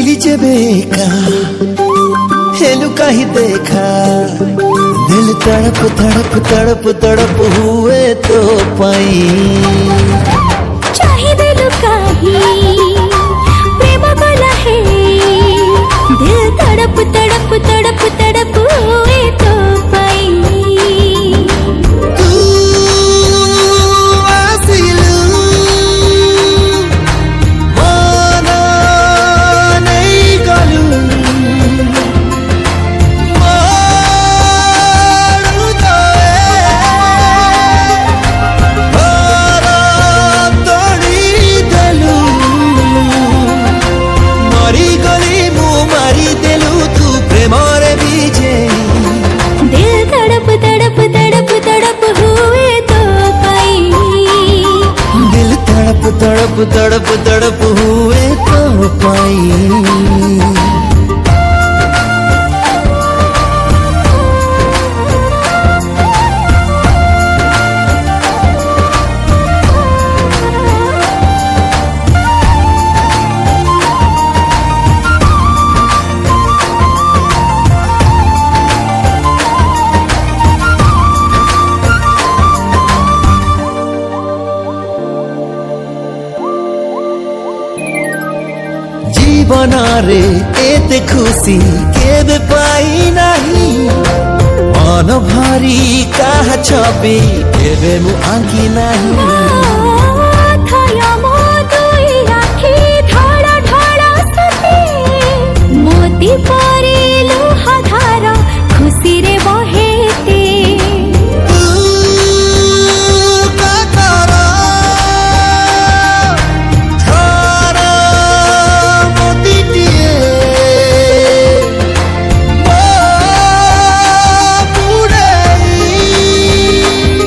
आसिली जेबे का हेलु कहीं देखा दिल तड़प तड़प तड़प तड़प हुए तो पाई चाहे दिल काही प्रेम कला है दिल तड़प तड़प तड़प तड़प हुए तो पाई तड़प तड़प तड़प हुए तो पाई बनारे एते खुशी केबे पाई नहीं मन भारी कहा छपी केबे मु आंकी नहीं।